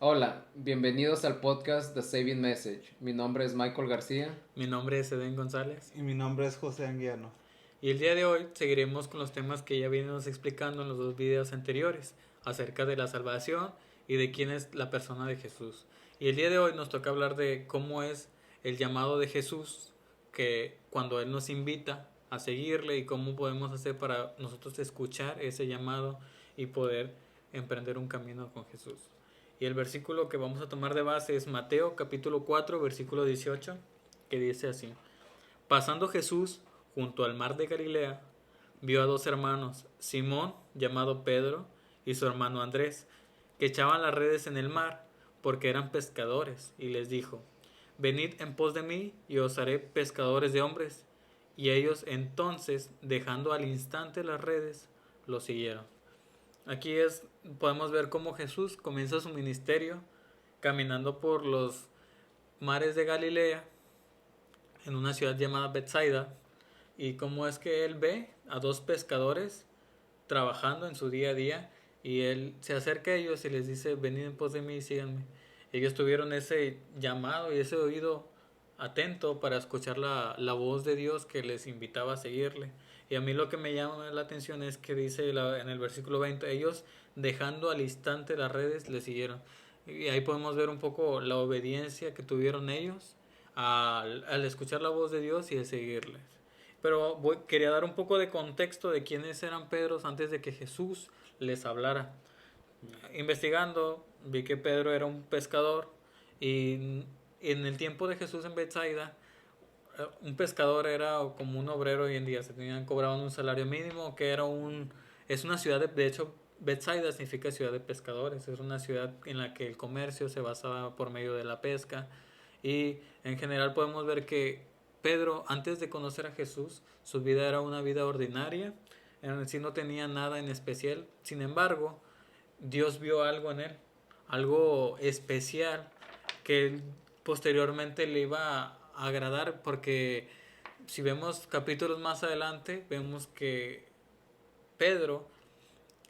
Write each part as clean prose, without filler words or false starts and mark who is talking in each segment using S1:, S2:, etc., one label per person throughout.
S1: Hola, bienvenidos al podcast The Saving Message. Mi nombre es Michael García.
S2: Mi nombre es Eden González
S3: Y mi nombre es José Anguiano.
S2: y el día de hoy seguiremos con los temas que ya venimos explicando en los dos videos anteriores acerca de la salvación y de quién es la persona de Jesús. Y el día de hoy nos toca hablar de cómo es el llamado de Jesús, que cuando Él nos invita a seguirle y cómo podemos hacer para nosotros escuchar ese llamado y poder emprender un camino con Jesús. Y el versículo que vamos a tomar de base es Mateo capítulo 4 versículo 18, que dice así: Pasando Jesús junto al mar de Galilea, vio a dos hermanos, Simón, llamado Pedro, y su hermano Andrés, que echaban las redes en el mar, porque eran pescadores, y les dijo: Venid en pos de mí, y os haré pescadores de hombres. Y ellos entonces, dejando al instante las redes, lo siguieron. Aquí podemos ver cómo Jesús comienza su ministerio caminando por los mares de Galilea, en una ciudad llamada Bethsaida, y cómo es que él ve a dos pescadores trabajando en su día a día, y él se acerca a ellos y les dice: venid en pos de mí y síganme. Ellos tuvieron ese llamado y ese oído atento para escuchar la voz de Dios que les invitaba a seguirle. Y a mí lo que me llama la atención es que dice en el versículo 20: ellos, dejando al instante las redes, le siguieron. Y ahí podemos ver un poco la obediencia que tuvieron ellos al escuchar la voz de Dios y de seguirles. Pero quería dar un poco de contexto de quiénes eran Pedros antes de que Jesús les hablara. Investigando, vi que Pedro era un pescador, y en el tiempo de Jesús en Bethsaida, un pescador era como un obrero hoy en día. Se tenían cobrado un salario mínimo, que era es una ciudad de hecho, Bethsaida significa ciudad de pescadores. Es una ciudad en la que el comercio se basaba por medio de la pesca. Y en general podemos ver que Pedro, antes de conocer a Jesús, su vida era una vida ordinaria, en sí no tenía nada en especial. Sin embargo, Dios vio algo en él, algo especial, que posteriormente le iba a agradar, porque si vemos capítulos más adelante, vemos que Pedro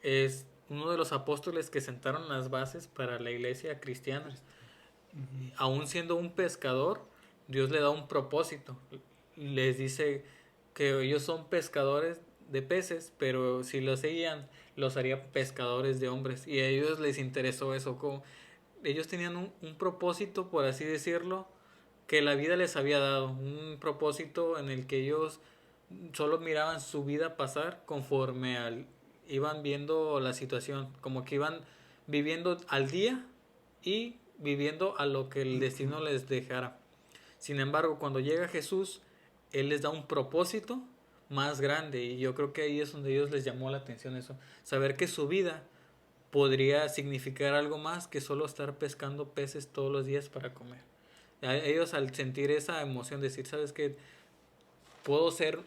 S2: es uno de los apóstoles que sentaron las bases para la iglesia cristiana.
S3: Ujú.
S2: Aún siendo un pescador, Dios le da un propósito. Les dice que ellos son pescadores de peces, pero si los seguían, los haría pescadores de hombres. Y a ellos les interesó eso. Como ellos tenían un propósito, por así decirlo, que la vida les había dado. Un propósito en el que ellos solo miraban su vida pasar conforme iban viendo la situación. Como que iban viviendo al día y viviendo a lo que el destino les dejara. Sin embargo, cuando llega Jesús, Él les da un propósito más grande, y yo creo que ahí es donde a ellos les llamó la atención eso, saber que su vida podría significar algo más que solo estar pescando peces todos los días para comer. Ellos, al sentir esa emoción, decir: sabes que puedo ser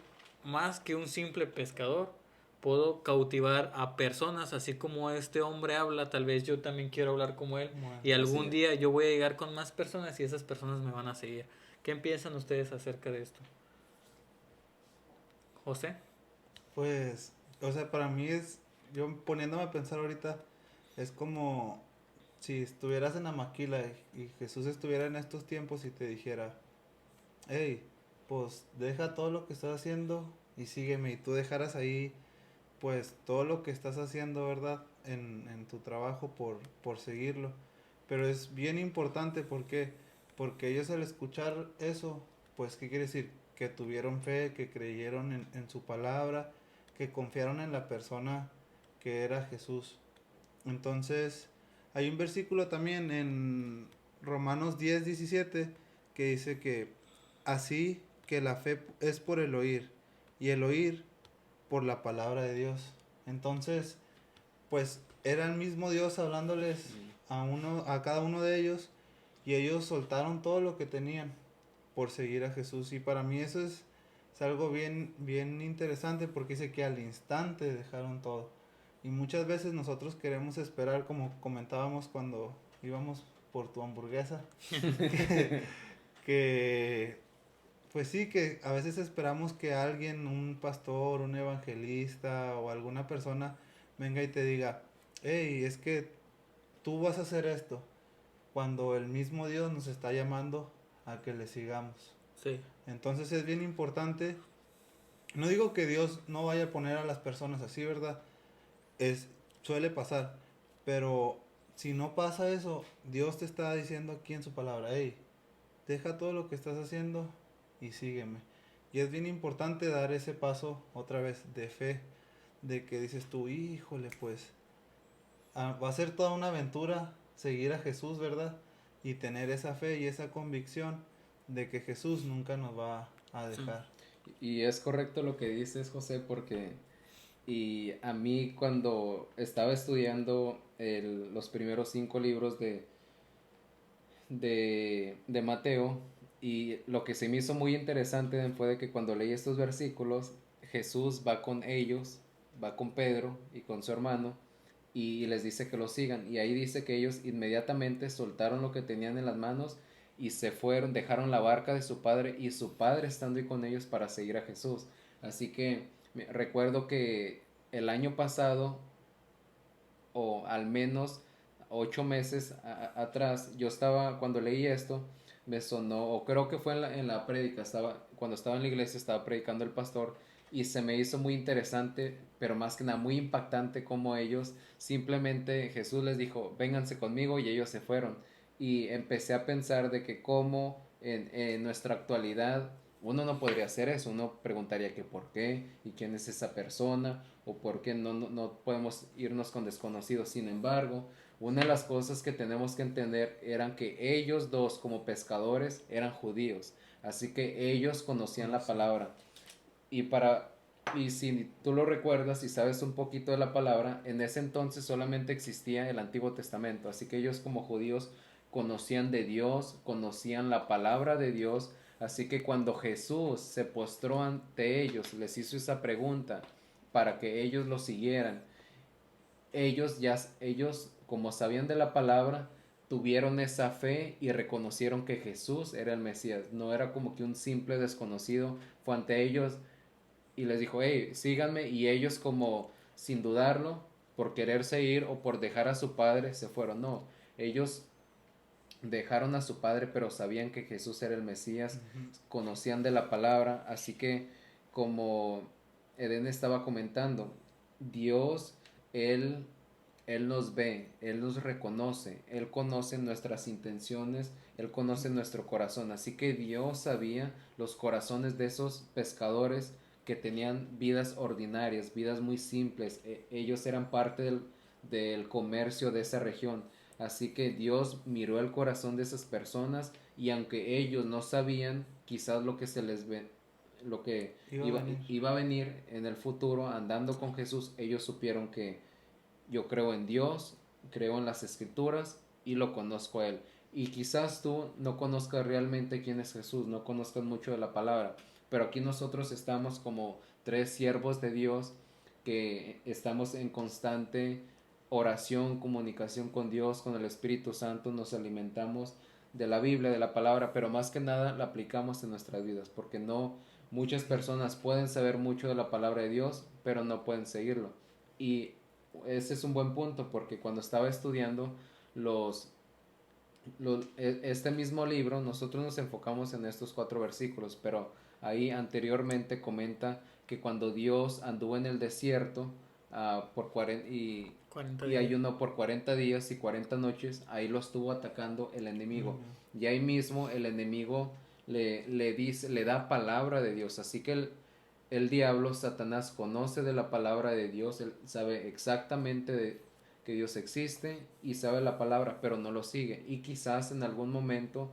S2: más que un simple pescador, puedo cautivar a personas, así como este hombre habla, tal vez yo también quiero hablar como él,
S3: Bueno,
S2: y
S3: así
S2: algún
S3: es.
S2: día yo voy a llegar con más personas y esas personas me van a seguir. ¿Qué piensan ustedes acerca de esto? José.
S3: Pues, o sea, para mí yo poniéndome a pensar ahorita, es como si estuvieras en la maquila y Jesús estuviera en estos tiempos y te dijera: hey, pues deja todo lo que estás haciendo y sígueme. Y tú dejaras ahí, pues, todo lo que estás haciendo, ¿verdad? En tu trabajo por seguirlo. Pero es bien importante, ¿por qué? Porque ellos, al escuchar eso, pues, ¿qué quiere decir? Que tuvieron fe, que creyeron en su palabra, que confiaron en la persona que era Jesús. Entonces, hay un versículo también en Romanos 10:17 que dice que así que la fe es por el oír y el oír por la palabra de Dios. Entonces, pues era el mismo Dios hablándoles a cada uno de ellos, y ellos soltaron todo lo que tenían por seguir a Jesús. Y para mí eso es algo bien interesante, porque dice que al instante dejaron todo. Y muchas veces nosotros queremos esperar, como comentábamos cuando íbamos por tu hamburguesa, que, que pues sí, que a veces esperamos que alguien, un pastor, un evangelista o alguna persona venga y te diga: hey, es que tú vas a hacer esto. cuando el mismo Dios nos está llamando a que le sigamos.
S2: Sí.
S3: Entonces es bien importante. No digo que Dios no vaya a poner a las personas así, ¿verdad? Suele pasar. Pero si no pasa eso, Dios te está diciendo aquí en su palabra, hey, deja todo lo que estás haciendo y sígueme. Y es bien importante dar ese paso otra vez de fe, de que dices tú, híjole, pues va a ser toda una aventura seguir a Jesús, ¿verdad? Y tener esa fe y esa convicción de que Jesús nunca nos va a
S2: Sí.
S3: dejar.
S1: Y es correcto lo que dices, José, porque y a mí cuando estaba estudiando los primeros 5 libros de Mateo, y lo que se me hizo muy interesante fue de que cuando leí estos versículos, Jesús va con ellos, va con Pedro y con su hermano, y les dice que lo sigan. Y ahí dice que ellos inmediatamente soltaron lo que tenían en las manos y se fueron, dejaron la barca de su padre y su padre estando ahí con ellos para seguir a Jesús. Así que recuerdo que el año pasado, o al menos 8 meses atrás, yo estaba, cuando leí esto, me sonó, o creo que fue en la prédica, cuando estaba en la iglesia, estaba predicando el pastor, y se me hizo muy interesante, pero más que nada muy impactante como ellos, simplemente Jesús les dijo, vénganse conmigo, y ellos se fueron. Y empecé a pensar de que como en nuestra actualidad uno no podría hacer eso, uno preguntaría que por qué y quién es esa persona o por qué no podemos irnos con desconocidos. Sin embargo, una de las cosas que tenemos que entender eran que ellos dos como pescadores eran judíos, así que ellos conocían la palabra. Y para y si tú lo recuerdas y sabes un poquito de la palabra, en ese entonces solamente existía el Antiguo Testamento, así que ellos como judíos conocían de Dios, conocían la palabra de Dios, así que cuando Jesús se postró ante ellos, les hizo esa pregunta para que ellos lo siguieran, ellos como sabían de la palabra, tuvieron esa fe y reconocieron que Jesús era el Mesías, no era como que un simple desconocido, fue ante ellos y les dijo, hey, síganme, y ellos como sin dudarlo, por quererse ir o por dejar a su padre, se fueron. No, ellos dejaron a su padre, pero sabían que Jesús era el Mesías,
S3: Ujú.
S1: conocían de la palabra, así que como Eden estaba comentando, Dios, Él, Él nos ve, Él nos reconoce, Él conoce nuestras intenciones, Él conoce nuestro corazón, así que Dios sabía los corazones de esos pescadores que tenían vidas ordinarias, vidas muy simples, ellos eran parte del comercio de esa región. Así que Dios miró el corazón de esas personas y aunque ellos no sabían quizás lo que se les ve, lo que
S3: Iba a venir.
S1: iba a venir en el futuro andando con Jesús, ellos supieron que yo creo en Dios, creo en las escrituras y lo conozco a Él. Y quizás tú no conozcas realmente quién es Jesús, no conozcas mucho de la palabra, pero aquí nosotros estamos como 3 siervos de Dios que estamos en constante oración, comunicación con Dios, con el Espíritu Santo, nos alimentamos de la Biblia, de la palabra, pero más que nada la aplicamos en nuestras vidas, porque no muchas personas pueden saber mucho de la palabra de Dios, pero no pueden seguirlo. Y ese es un buen punto, porque cuando estaba estudiando los este mismo libro, nosotros nos enfocamos en estos 4 versículos, pero ahí anteriormente comenta que cuando Dios anduvo en el desierto por
S2: 40
S1: y
S2: días.
S1: ayunó por 40 días y 40 noches, ahí lo estuvo atacando el enemigo.
S3: Ujú.
S1: Y ahí mismo el enemigo le da palabra de Dios. Así que el diablo, Satanás, conoce de la palabra de Dios, él sabe exactamente que Dios existe y sabe la palabra, pero no lo sigue. Y quizás en algún momento,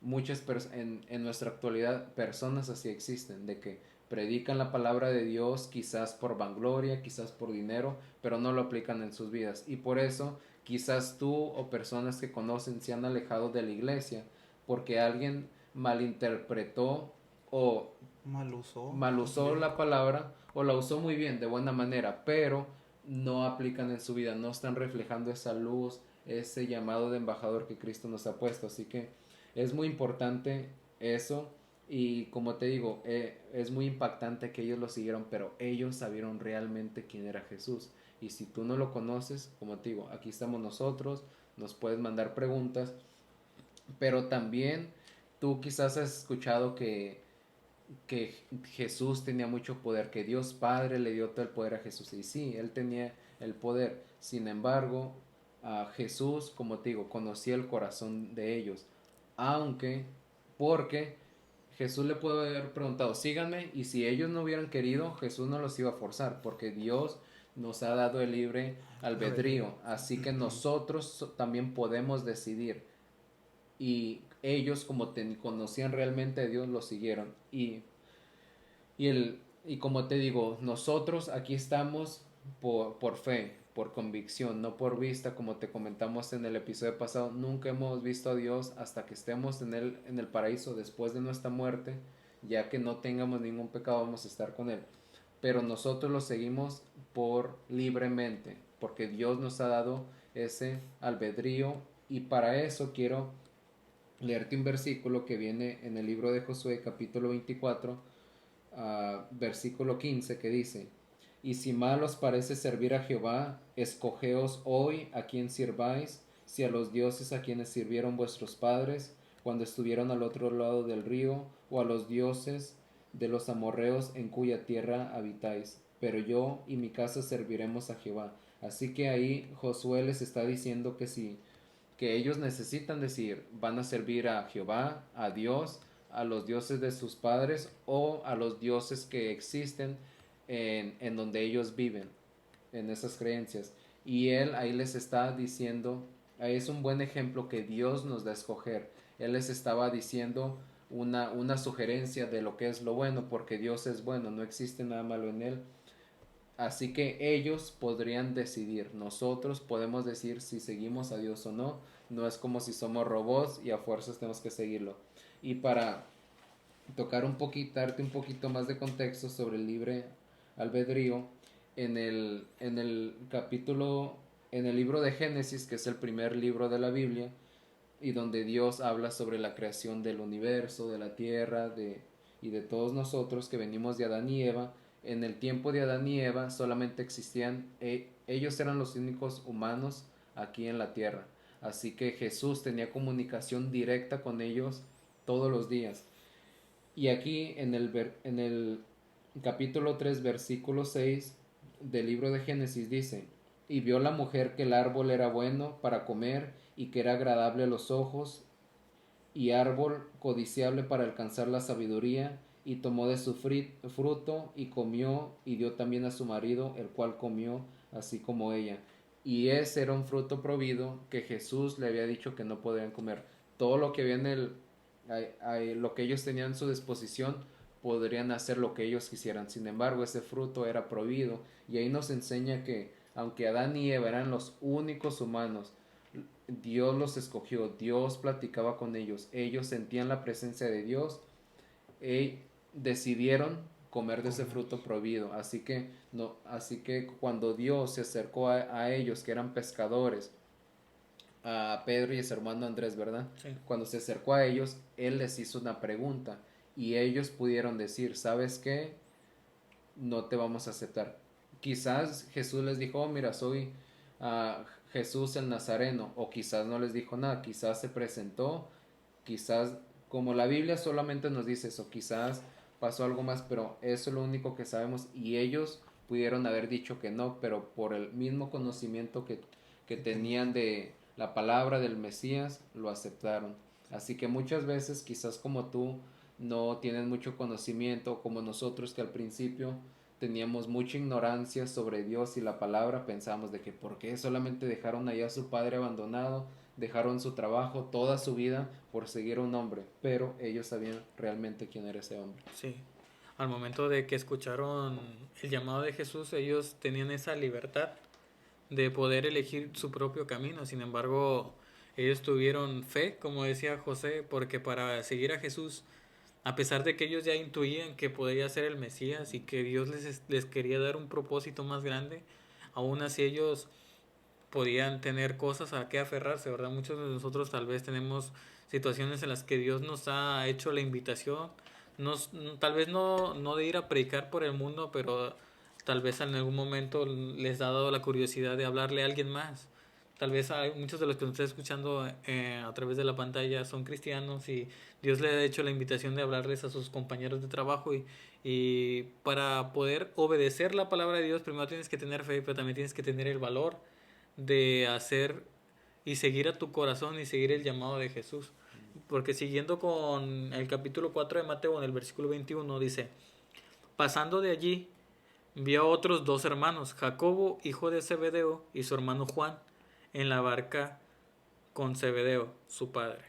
S1: en nuestra actualidad, personas así existen, de que predican la palabra de Dios quizás por vangloria, quizás por dinero, pero no lo aplican en sus vidas. Y por eso quizás tú o personas que conocen se han alejado de la iglesia porque alguien malinterpretó o mal usó
S3: También.
S1: la palabra o la usó muy bien, de buena manera, pero no aplican en su vida, no están reflejando esa luz, ese llamado de embajador que Cristo nos ha puesto. Así que es muy importante eso y como te digo, es muy impactante que ellos lo siguieron, pero ellos sabieron realmente quién era Jesús. Y si tú no lo conoces, como te digo, aquí estamos nosotros, nos puedes mandar preguntas Pero también tú quizás has escuchado que Jesús tenía mucho poder, que Dios Padre le dio todo el poder a Jesús. Y sí, él tenía el poder. Sin embargo, a Jesús, como te digo, conocía el corazón de ellos. Aunque, porque Jesús le pudo haber preguntado, síganme, y si ellos no hubieran querido, Jesús no los iba a forzar, porque Dios nos ha dado el libre albedrío. Así que nosotros también podemos decidir. Y ellos, como conocían realmente a Dios, lo siguieron. Y como te digo, nosotros aquí estamos por fe, por convicción, no por vista, como te comentamos en el episodio pasado. Nunca hemos visto a Dios hasta que estemos en el paraíso después de nuestra muerte, ya que no tengamos ningún pecado, vamos a estar con Él. Pero nosotros lo seguimos por libremente, porque Dios nos ha dado ese albedrío. Y para eso quiero leerte un versículo que viene en el libro de Josué, capítulo 24, versículo 15, que dice: y si mal os parece servir a Jehová, escogeos hoy a quien sirváis, si a los dioses a quienes sirvieron vuestros padres cuando estuvieron al otro lado del río, o a los dioses de los amorreos en cuya tierra habitáis. Pero yo y mi casa serviremos a Jehová. Así que ahí Josué les está diciendo que ellos necesitan decir, van a servir a Jehová, a Dios, a los dioses de sus padres o a los dioses que existen en donde ellos viven, en esas creencias. Y él ahí les está diciendo, ahí es un buen ejemplo que Dios nos da a escoger. Él les estaba diciendo una sugerencia de lo que es lo bueno, porque Dios es bueno, no existe nada malo en él. Así que ellos podrían decidir, nosotros podemos decir si seguimos a Dios o no. No es como si somos robots y a fuerzas tenemos que seguirlo. Y para tocar un poquito, darte un poquito más de contexto sobre el libre albedrío, en el capítulo, en el libro de Génesis, que es el primer libro de la Biblia, y donde Dios habla sobre la creación del universo, de la tierra, y de todos nosotros que venimos de Adán y Eva. En el tiempo de Adán y Eva solamente existían, ellos eran los únicos humanos aquí en la tierra. Así que Jesús tenía comunicación directa con ellos todos los días. Y aquí en el capítulo 3 versículo 6 del libro de Génesis dice: y vio la mujer que el árbol era bueno para comer y que era agradable a los ojos y árbol codiciable para alcanzar la sabiduría, y tomó de su fruto y comió, y dio también a su marido, el cual comió así como ella. Y ese era un fruto prohibido que Jesús le había dicho que no podían comer. Todo lo que había en lo que ellos tenían a su disposición, podrían hacer lo que ellos quisieran. Sin embargo, ese fruto era prohibido. Y ahí nos enseña que aunque Adán y Eva eran los únicos humanos, Dios los escogió, Dios platicaba con ellos sentían la presencia de Dios y decidieron comer de ese fruto prohibido. Así que cuando Dios se acercó a ellos, que eran pescadores, a Pedro y a su hermano Andrés, ¿verdad?
S2: Sí.
S1: Cuando se acercó a ellos, él les hizo una pregunta y ellos pudieron decir, ¿sabes qué? No te vamos a aceptar. Quizás Jesús les dijo, oh, mira, soy Jesús el Nazareno, o quizás no les dijo nada, quizás se presentó, quizás, como la Biblia solamente nos dice eso, quizás pasó algo más, pero eso es lo único que sabemos. Y ellos pudieron haber dicho que no, pero por el mismo conocimiento que tenían de la palabra del Mesías, lo aceptaron. Así que muchas veces, quizás como tú, no tienen mucho conocimiento, como nosotros que al principio teníamos mucha ignorancia sobre Dios y la palabra, pensamos de que por qué solamente dejaron allá a su padre abandonado, dejaron su trabajo, toda su vida por seguir a un hombre, pero ellos sabían realmente quién era ese hombre.
S2: Sí. Al momento de que escucharon el llamado de Jesús, ellos tenían esa libertad de poder elegir su propio camino. Sin embargo, ellos tuvieron fe, como decía José, porque para seguir a Jesús, a pesar de que ellos ya intuían que podía ser el Mesías y que Dios les quería dar un propósito más grande, aún así ellos podían tener cosas a qué aferrarse, ¿verdad? Muchos de nosotros tal vez tenemos situaciones en las que Dios nos ha hecho la invitación, tal vez no de ir a predicar por el mundo, pero tal vez en algún momento les ha dado la curiosidad de hablarle a alguien más. tal vez hay muchos de los que nos están escuchando a través de la pantalla son cristianos y Dios le ha hecho la invitación de hablarles a sus compañeros de trabajo y para poder obedecer la palabra de Dios primero tienes que tener fe, pero también tienes que tener el valor de hacer y seguir a tu corazón y seguir el llamado de Jesús. Porque siguiendo con el capítulo 4 de Mateo, en el versículo 21, dice, pasando de allí, vio a otros dos hermanos, Jacobo, hijo de Zebedeo, y su hermano Juan, en la barca con Zebedeo, su padre,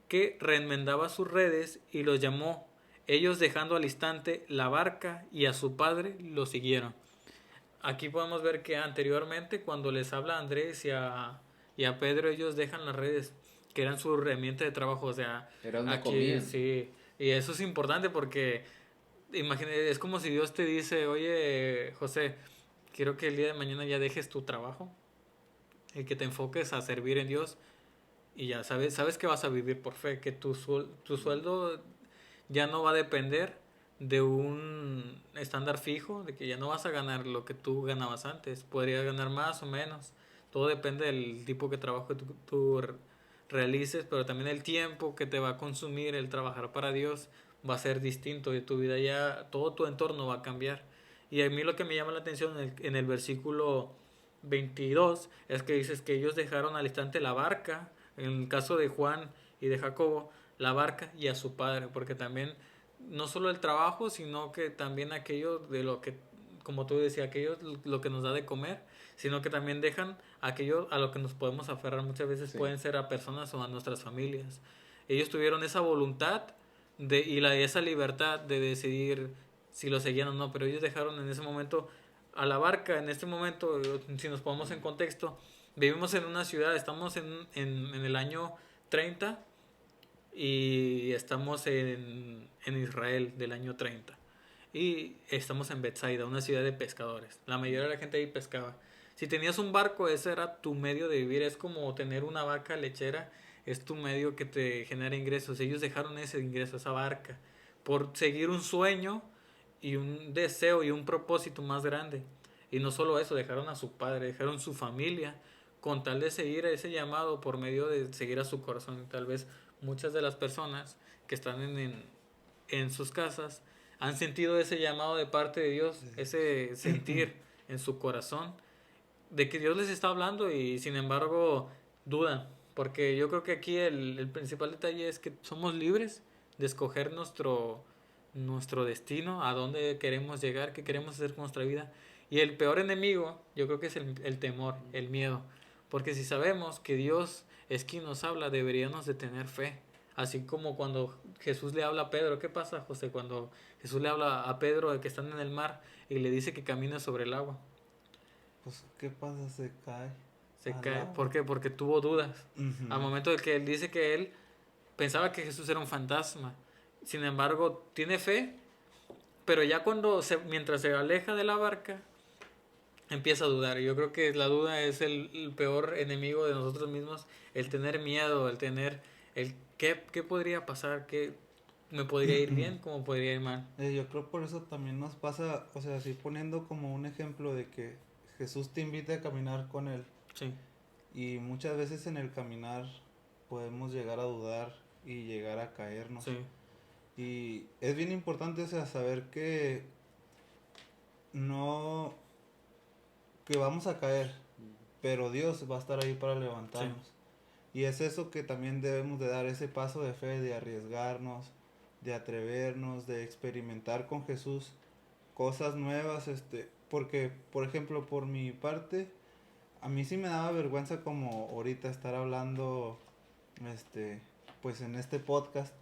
S2: que reenmendaba sus redes y los llamó. Ellos dejando al instante la barca y a su padre lo siguieron. Aquí podemos ver que anteriormente cuando les habla a Andrés y a Pedro, ellos dejan las redes, que eran su herramienta de trabajo. O sea,
S1: Era donde
S2: aquí
S1: comían.
S2: sí. Y eso es importante porque imagínate, es como si Dios te dice, oye, José, quiero que el día de mañana ya dejes tu trabajo y que te enfoques a servir en Dios y ya sabes que vas a vivir por fe, que tu sueldo ya no va a depender de un estándar fijo, de que ya no vas a ganar lo que tú ganabas antes, podrías ganar más o menos, todo depende del tipo de trabajo que tú realices, pero también el tiempo que te va a consumir el trabajar para Dios va a ser distinto y tu vida ya, todo tu entorno va a cambiar. Y a mí lo que me llama la atención en el versículo 22 es que dices que ellos dejaron al instante la barca, en el caso de Juan y de Jacobo, la barca y a su padre, porque también no solo el trabajo, sino que también aquello de lo que, como tú decías, aquello lo que nos da de comer, sino que también dejan aquello a lo que nos podemos aferrar muchas veces,
S1: Sí.
S2: pueden ser a personas o a nuestras familias. Ellos tuvieron esa voluntad esa libertad de decidir si lo seguían o no, pero ellos dejaron en ese momento a la barca. En este momento, si nos ponemos en contexto, vivimos en una ciudad, estamos en el año 30 y estamos en Israel del año 30. Y estamos en Bethsaida, una ciudad de pescadores. La mayoría de la gente ahí pescaba. Si tenías un barco, ese era tu medio de vivir. Es como tener una vaca lechera, es tu medio que te genera ingresos. Ellos dejaron ese ingreso, esa barca, por seguir un sueño y un deseo y un propósito más grande. Y no solo eso, dejaron a su padre, dejaron su familia, con tal de seguir ese llamado por medio de seguir a su corazón. Tal vez muchas de las personas que están en sus casas han sentido ese llamado de parte de Dios, ese sentir en su corazón de que Dios les está hablando y sin embargo dudan. Porque yo creo que aquí el principal detalle es que somos libres de escoger nuestro destino, a dónde queremos llegar, qué queremos hacer con nuestra vida. Y el peor enemigo, yo creo que es el temor, el miedo. Porque si sabemos que Dios es quien nos habla, deberíamos de tener fe. Así como cuando Jesús le habla a Pedro. ¿Qué pasa, José? Cuando Jesús le habla a Pedro de que están en el mar y le dice que camina sobre el agua.
S3: Pues, ¿qué pasa? Se cae
S2: Se
S3: al
S2: cae. ¿Por
S3: agua.
S2: qué? Porque tuvo dudas. Al
S3: Ujú.
S2: momento de que él dice que él pensaba que Jesús era un fantasma. Sin embargo, tiene fe, pero ya mientras se aleja de la barca, empieza a dudar. Yo creo que la duda es el peor enemigo de nosotros mismos, el tener miedo, qué podría pasar, qué me podría ir bien, cómo podría ir mal.
S3: Yo creo por eso también nos pasa, o sea, así poniendo como un ejemplo de que Jesús te invita a caminar con Él
S2: Sí,
S3: y muchas veces en el caminar podemos llegar a dudar y llegar a caernos.
S2: sí,
S3: Y es bien importante, o sea, saber que no, que vamos a caer, pero Dios va a estar ahí para
S2: sí,
S3: levantarnos. Y es eso que también debemos de dar, ese paso de fe, de arriesgarnos, de atrevernos, de experimentar con Jesús cosas nuevas, porque, por ejemplo, por mi parte, a mí sí me daba vergüenza como ahorita estar hablando, este, pues en este podcast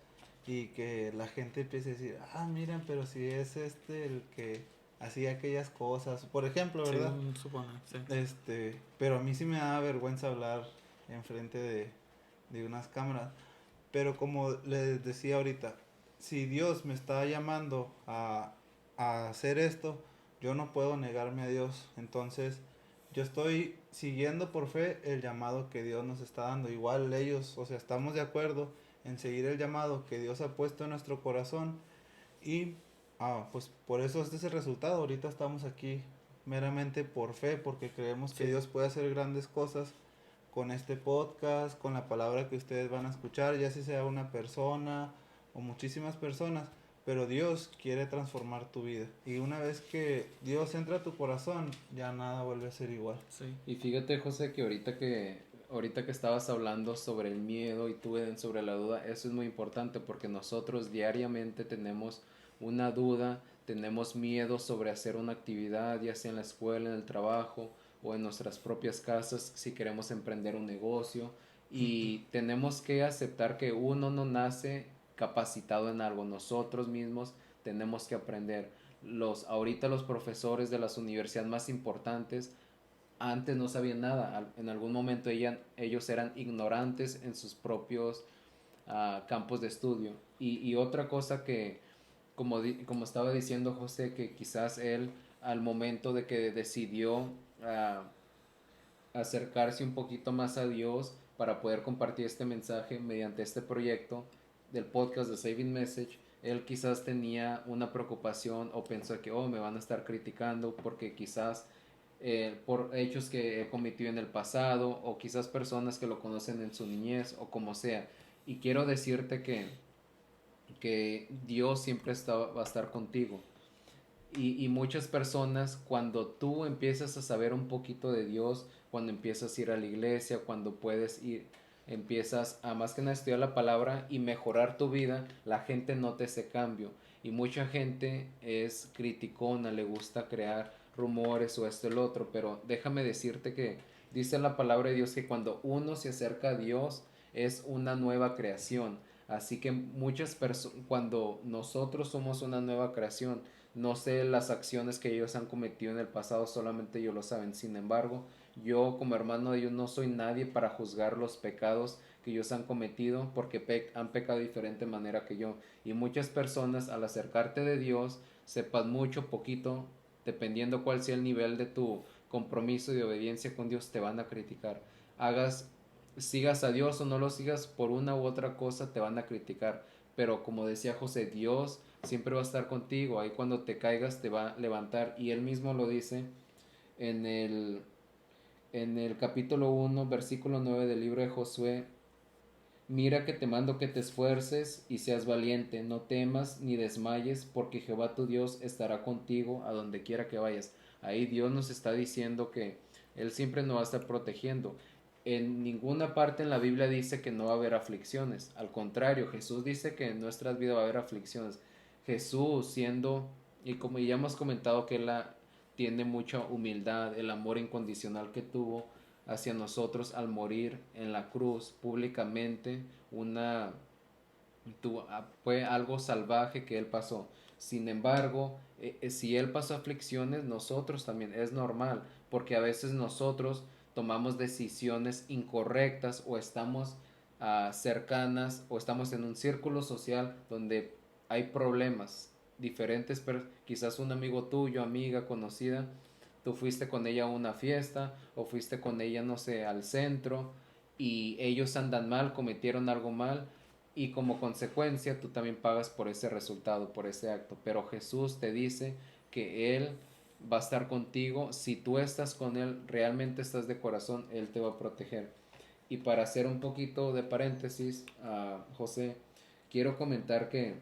S3: y que la gente empiece a decir, ah, miren, pero si es el que hacía aquellas cosas, por ejemplo,
S2: sí,
S3: ¿verdad?
S2: supone, sí,
S3: Pero a mí sí me daba vergüenza hablar enfrente de unas cámaras. Pero como les decía ahorita, si Dios me está llamando a hacer esto, yo no puedo negarme a Dios. Entonces, yo estoy siguiendo por fe el llamado que Dios nos está dando. Igual ellos, o sea, estamos de acuerdo en seguir el llamado que Dios ha puesto en nuestro corazón. Y pues por eso este es el resultado. Ahorita estamos aquí meramente por fe, porque creemos que
S2: sí,
S3: Dios puede hacer grandes cosas con este podcast, con la palabra que ustedes van a escuchar, ya sea una persona o muchísimas personas, pero Dios quiere transformar tu vida. Y una vez que Dios entra a tu corazón, ya nada vuelve a ser igual.
S2: Sí.
S1: Y fíjate, José, que ahorita que estabas hablando sobre el miedo y tú sobre la duda, eso es muy importante porque nosotros diariamente tenemos una duda, tenemos miedo sobre hacer una actividad, ya sea en la escuela, en el trabajo o en nuestras propias casas, si queremos emprender un negocio. Y tenemos que aceptar que uno no nace capacitado en algo, nosotros mismos tenemos que aprender. Ahorita los profesores de las universidades más importantes antes no sabían nada, en algún momento ellos eran ignorantes en sus propios campos de estudio. Y otra cosa que, como estaba diciendo José, que quizás él al momento de que decidió ah, acercarse un poquito más a Dios para poder compartir este mensaje mediante este proyecto del podcast de Saving Message, él quizás tenía una preocupación o pensó que, me van a estar criticando porque quizás por hechos que he cometido en el pasado o quizás personas que lo conocen en su niñez o como sea. Y quiero decirte que Dios siempre va a estar contigo. Y muchas personas, cuando tú empiezas a saber un poquito de Dios, cuando empiezas a ir a la iglesia, cuando puedes ir, empiezas a más que nada estudiar la palabra y mejorar tu vida, la gente nota ese cambio. Y mucha gente es criticona, le gusta crear rumores o esto y el otro, pero déjame decirte que dice la palabra de Dios que cuando uno se acerca a Dios es una nueva creación. Así que muchas personas, cuando nosotros somos una nueva creación, no sé las acciones que ellos han cometido en el pasado, solamente ellos lo saben. Sin embargo, yo como hermano de ellos no soy nadie para juzgar los pecados que ellos han cometido porque han pecado de diferente manera que yo. Y muchas personas al acercarte de Dios, sepas mucho, poquito, dependiendo cuál sea el nivel de tu compromiso y de obediencia con Dios, te van a criticar. Sigas a Dios o no lo sigas por una u otra cosa, te van a criticar. Pero como decía José, Dios siempre va a estar contigo, ahí cuando te caigas te va a levantar y él mismo lo dice en el capítulo 1 versículo 9 del libro de Josué: mira que te mando que te esfuerces y seas valiente, no temas ni desmayes, porque Jehová tu Dios estará contigo a donde quiera que vayas. Ahí Dios nos está diciendo que Él siempre nos va a estar protegiendo. En ninguna parte en la Biblia dice que no va a haber aflicciones. Al contrario, Jesús dice que en nuestras vidas va a haber aflicciones. Jesús siendo, y como ya hemos comentado que Él tiene mucha humildad, el amor incondicional que tuvo hacia nosotros al morir en la cruz públicamente, fue algo salvaje que Él pasó. Sin embargo, si Él pasó aflicciones, nosotros también es normal, porque a veces nosotros tomamos decisiones incorrectas o estamos cercanas o estamos en un círculo social donde hay problemas diferentes, pero quizás un amigo tuyo, amiga, conocida, tú fuiste con ella a una fiesta o fuiste con ella, no sé, al centro y ellos andan mal, cometieron algo mal y como consecuencia tú también pagas por ese resultado, por ese acto. Pero Jesús te dice que Él va a estar contigo. Si tú estás con Él, realmente estás de corazón, Él te va a proteger. Y para hacer un poquito de paréntesis, José, quiero comentar que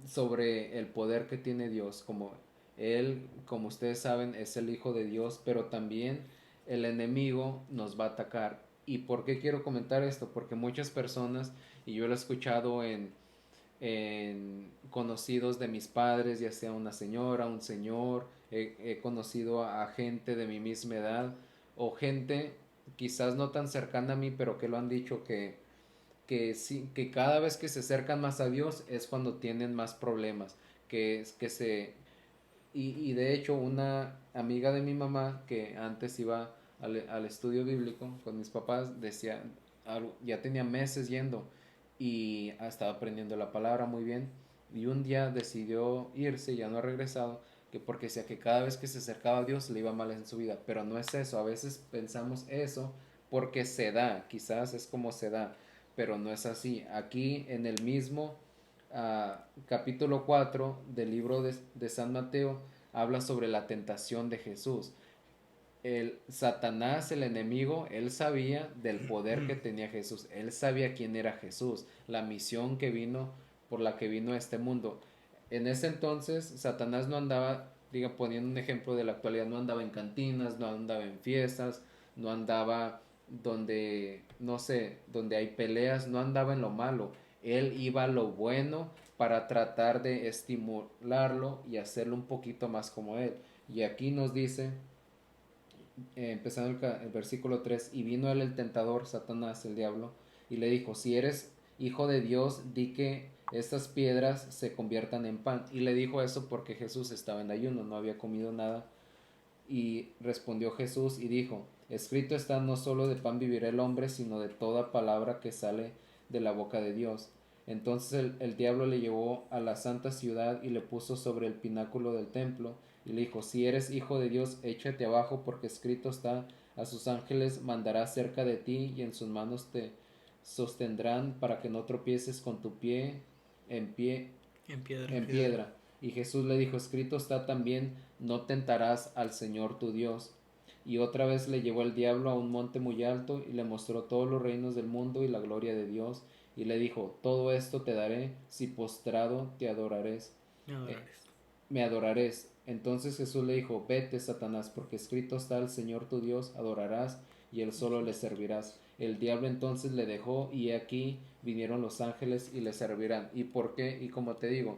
S1: sobre el poder que tiene Dios, como Él, como ustedes saben, es el Hijo de Dios, pero también el enemigo nos va a atacar. ¿Y por qué quiero comentar esto? Porque muchas personas, y yo lo he escuchado en conocidos de mis padres, ya sea una señora, un señor, he conocido a gente de mi misma edad o gente quizás no tan cercana a mí, pero que lo han dicho sí, que cada vez que se acercan más a Dios es cuando tienen más problemas, y de hecho una amiga de mi mamá que antes iba al estudio bíblico con mis papás decía, ya tenía meses yendo y estaba aprendiendo la palabra muy bien y un día decidió irse, ya no ha regresado, que porque decía que cada vez que se acercaba a Dios le iba mal en su vida, pero no es eso, a veces pensamos eso porque se da, quizás es como se da, pero no es así. Aquí en el mismo capítulo 4 del libro de San Mateo habla sobre la tentación de Jesús. El Satanás, el enemigo, él sabía del poder que tenía Jesús, él sabía quién era Jesús, la misión que vino, por la que vino a este mundo. En ese entonces, Satanás no andaba, diga, poniendo un ejemplo de la actualidad, no andaba en cantinas, no andaba en fiestas, no andaba donde, no sé, donde hay peleas, no andaba en lo malo, él iba a lo bueno para tratar de estimularlo y hacerlo un poquito más como él. Y aquí nos dice empezando el versículo 3, y vino él el tentador, Satanás, el diablo, y le dijo, si eres hijo de Dios, di que estas piedras se conviertan en pan. Y le dijo eso porque Jesús estaba en ayuno, no había comido nada. Y respondió Jesús y dijo, escrito está, no solo de pan vivirá el hombre, sino de toda palabra que sale de la boca de Dios. Entonces el diablo le llevó a la santa ciudad y le puso sobre el pináculo del templo y le dijo, si eres hijo de Dios, échate abajo, porque escrito está, a sus ángeles mandará cerca de ti y en sus manos te sostendrán para que no tropieces con tu pie
S2: En piedra.
S1: en piedra. Y Jesús le dijo, escrito está también, no tentarás al Señor tu Dios. Y otra vez le llevó el diablo a un monte muy alto y le mostró todos los reinos del mundo y la gloria de Dios. Y le dijo, todo esto te daré si postrado te adorares.
S2: Me
S1: Eh,
S2: adorares.
S1: me adorares. Entonces Jesús le dijo, vete, Satanás, porque escrito está, el Señor tu Dios adorarás y él solo le servirás. El diablo entonces le dejó y aquí vinieron los ángeles y le servirán. ¿Y por qué? Y como te digo,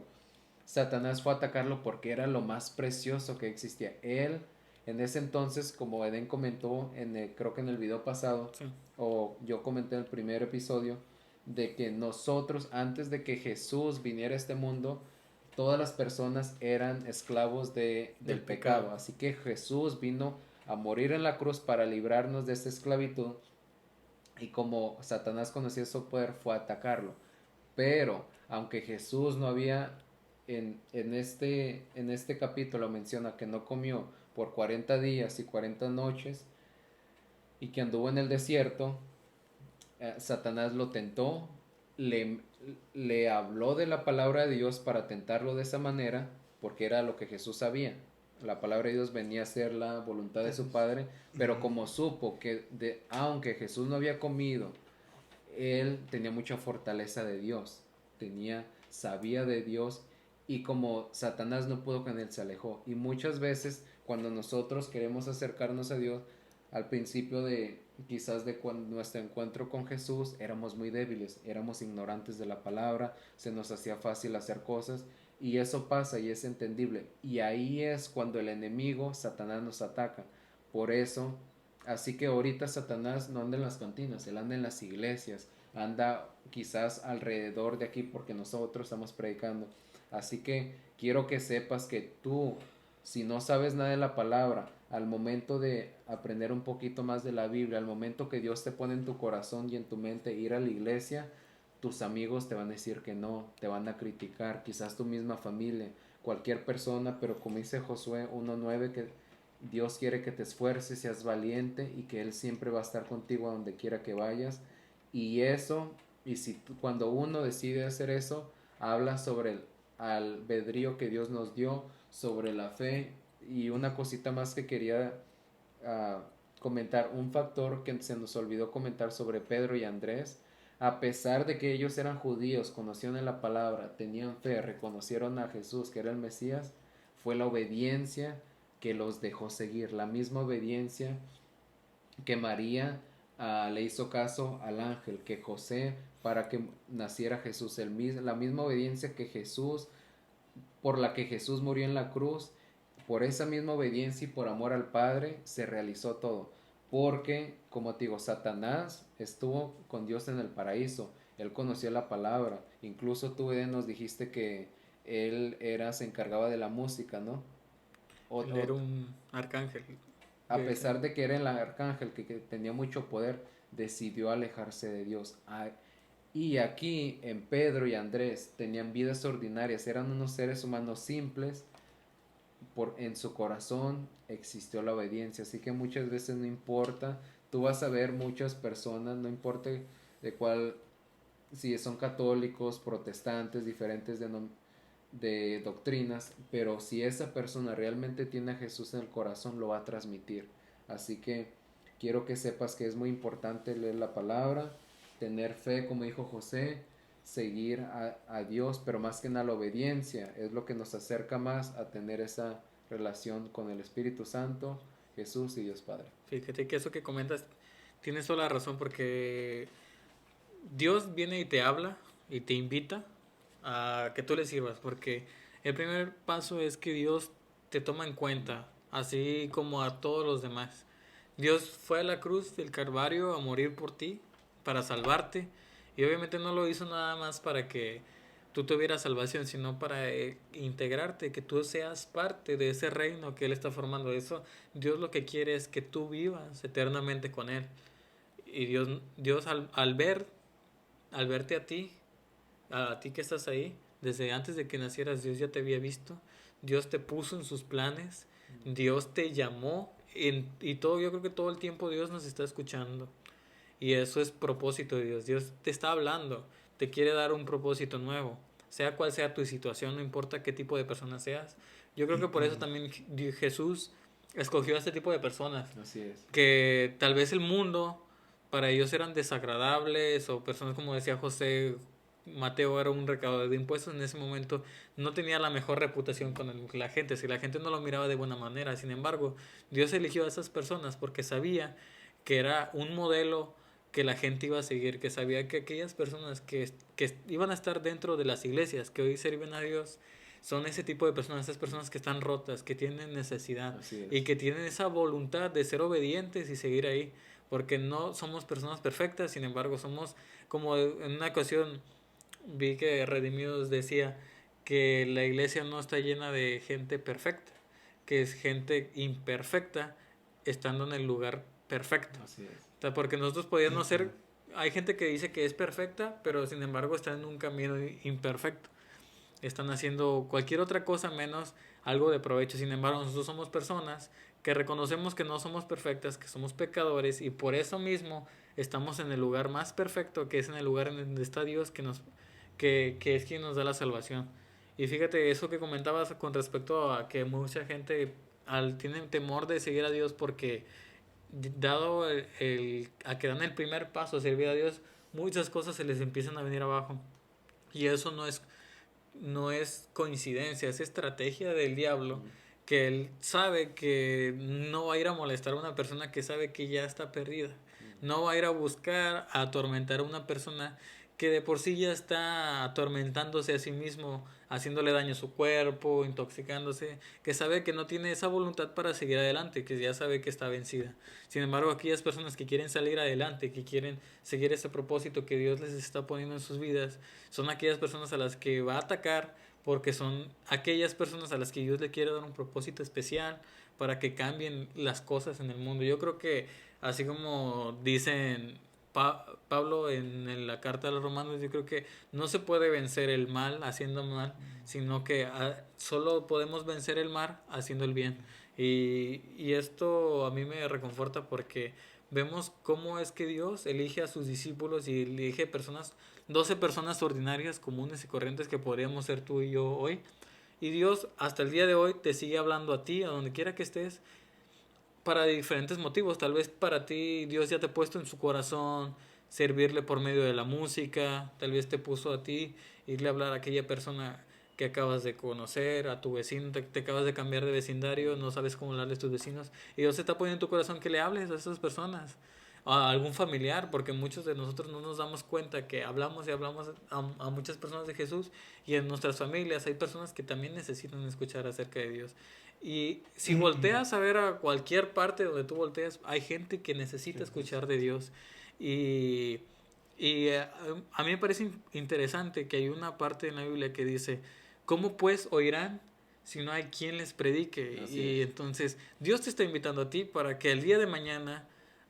S1: Satanás fue a atacarlo porque era lo más precioso que existía. Él, en ese entonces, como Eden comentó, creo que en el video pasado,
S2: Sí.
S1: o yo comenté en el primer episodio, de que nosotros, antes de que Jesús viniera a este mundo, todas las personas eran esclavos del
S2: Del
S1: pecado.
S2: pecado.
S1: Así que Jesús vino a morir en la cruz para librarnos de esta esclavitud. Y como Satanás conocía su poder, fue a atacarlo. Pero, aunque Jesús no había, en este capítulo menciona que no comió por 40 días y 40 noches y que anduvo en el desierto, Satanás lo tentó, le, le habló de la palabra de Dios para tentarlo de esa manera, porque era lo que Jesús sabía. La palabra de Dios venía a ser la voluntad de su Padre, pero como supo que aunque Jesús no había comido, él tenía mucha fortaleza de Dios, sabía de Dios, y como Satanás no pudo con él, se alejó. Y muchas veces cuando nosotros queremos acercarnos a Dios, al principio de quizás de nuestro encuentro con Jesús, éramos muy débiles, éramos ignorantes de la palabra, se nos hacía fácil hacer cosas, y eso pasa y es entendible. Y ahí es cuando el enemigo, Satanás, nos ataca. Por eso, así que ahorita Satanás no anda en las cantinas, él anda en las iglesias, anda quizás alrededor de aquí porque nosotros estamos predicando. Así que quiero que sepas que tú, si no sabes nada de la palabra, al momento de aprender un poquito más de la Biblia, al momento que Dios te pone en tu corazón y en tu mente ir a la iglesia, tus amigos te van a decir que no, te van a criticar, quizás tu misma familia, cualquier persona, pero como dice Josué 1:9, que Dios quiere que te esfuerces, seas valiente y que Él siempre va a estar contigo a donde quiera que vayas. Y eso, y si cuando uno decide hacer eso, habla sobre el albedrío que Dios nos dio, sobre la fe. Y una cosita más que quería comentar, un factor que se nos olvidó comentar sobre Pedro y Andrés. A pesar de que ellos eran judíos, conocían la palabra, tenían fe, reconocieron a Jesús que era el Mesías, fue la obediencia que los dejó seguir, la misma obediencia que María le hizo caso al ángel, que José para que naciera Jesús, la misma obediencia que Jesús, por la que Jesús murió en la cruz, por esa misma obediencia y por amor al Padre se realizó todo. Porque, como te digo, Satanás estuvo con Dios en el paraíso, él conoció la palabra, incluso tú nos dijiste que se encargaba de la música, ¿no?
S2: Él era un arcángel.
S1: A pesar de que era el arcángel que tenía mucho poder, decidió alejarse de Dios. Y aquí en Pedro y Andrés tenían vidas ordinarias, eran unos seres humanos simples, en su corazón existió la obediencia, así que muchas veces no importa, tú vas a ver muchas personas, no importa de cuál, si son católicos, protestantes, diferentes de doctrinas, pero si esa persona realmente tiene a Jesús en el corazón, lo va a transmitir. Así que quiero que sepas que es muy importante leer la palabra, tener fe, como dijo José, seguir a Dios, pero más que nada la obediencia es lo que nos acerca más a tener esa relación con el Espíritu Santo, Jesús y Dios Padre.
S2: Fíjate que eso que comentas tienes toda la razón, porque Dios viene y te habla y te invita a que tú le sirvas, porque el primer paso es que Dios te toma en cuenta, así como a todos los demás. Dios fue a la cruz del Calvario a morir por ti, para salvarte, y obviamente no lo hizo nada más para que tú tuvieras salvación, sino para integrarte, que tú seas parte de ese reino que Él está formando. Eso, Dios lo que quiere es que tú vivas eternamente con Él. Y Dios al verte a ti que estás ahí, desde antes de que nacieras, Dios ya te había visto, Dios te puso en sus planes, Dios te llamó, y todo, yo creo que todo el tiempo Dios nos está escuchando. Y eso es propósito de Dios. Dios te está hablando, te quiere dar un propósito nuevo, sea cual sea tu situación, no importa qué tipo de persona seas. Yo creo que por eso también Jesús escogió a este tipo de personas,
S1: Así es.
S2: que tal vez el mundo para ellos eran desagradables, o personas, como decía José, Mateo era un recaudador de impuestos en ese momento, no tenía la mejor reputación con la gente, si la gente no lo miraba de buena manera. Sin embargo, Dios eligió a esas personas porque sabía que era un modelo que la gente iba a seguir, que sabía que aquellas personas que iban a estar dentro de las iglesias, que hoy sirven a Dios, son ese tipo de personas, esas personas que están rotas, que tienen necesidad y que tienen esa voluntad de ser obedientes y seguir ahí, porque no somos personas perfectas. Sin embargo, somos, como en una ocasión vi que Redimidos decía que la iglesia no está llena de gente perfecta, que es gente imperfecta estando en el lugar perfecto.
S1: Así es.
S2: O sea, porque nosotros podíamos ser, hay gente que dice que es perfecta, pero sin embargo está en un camino imperfecto. Están haciendo cualquier otra cosa menos algo de provecho. Sin embargo, nosotros somos personas que reconocemos que no somos perfectas, que somos pecadores, y por eso mismo estamos en el lugar más perfecto, que es en el lugar en donde está Dios, que es quien nos da la salvación. Y fíjate, eso que comentabas con respecto a que mucha gente tiene temor de seguir a Dios porque, dado a que dan el primer paso a servir a Dios, muchas cosas se les empiezan a venir abajo. Y eso no es coincidencia, es estrategia del diablo, que él sabe que no va a ir a molestar a una persona que sabe que ya está perdida. No va a ir a buscar a atormentar a una persona que de por sí ya está atormentándose a sí mismo, haciéndole daño a su cuerpo, intoxicándose, que sabe que no tiene esa voluntad para seguir adelante, que ya sabe que está vencida. Sin embargo, aquellas personas que quieren salir adelante, que quieren seguir ese propósito que Dios les está poniendo en sus vidas, son aquellas personas a las que va a atacar, porque son aquellas personas a las que Dios le quiere dar un propósito especial para que cambien las cosas en el mundo. Yo creo que, así como dicen Pablo en la carta a los romanos, yo creo que no se puede vencer el mal haciendo mal, sino que solo podemos vencer el mal haciendo el bien. Y esto a mí me reconforta, porque vemos cómo es que Dios elige a sus discípulos y elige 12 personas ordinarias, comunes y corrientes, que podríamos ser tú y yo hoy. Y Dios hasta el día de hoy te sigue hablando a ti, a donde quiera que estés, para diferentes motivos. Tal vez para ti Dios ya te ha puesto en su corazón servirle por medio de la música. Tal vez te puso a ti irle a hablar a aquella persona que acabas de conocer, a tu vecino, te acabas de cambiar de vecindario, no sabes cómo hablarle a tus vecinos, y Dios te está poniendo en tu corazón que le hables a esas personas, a algún familiar, porque muchos de nosotros no nos damos cuenta que hablamos y hablamos a muchas personas de Jesús, y en nuestras familias hay personas que también necesitan escuchar acerca de Dios. Y si volteas a ver a cualquier parte donde tú volteas, hay gente que necesita escuchar de Dios. Y, a mí me parece interesante que hay una parte en la Biblia que dice: ¿cómo pues oirán si no hay quien les predique? Y entonces Dios te está invitando a ti para que el día de mañana,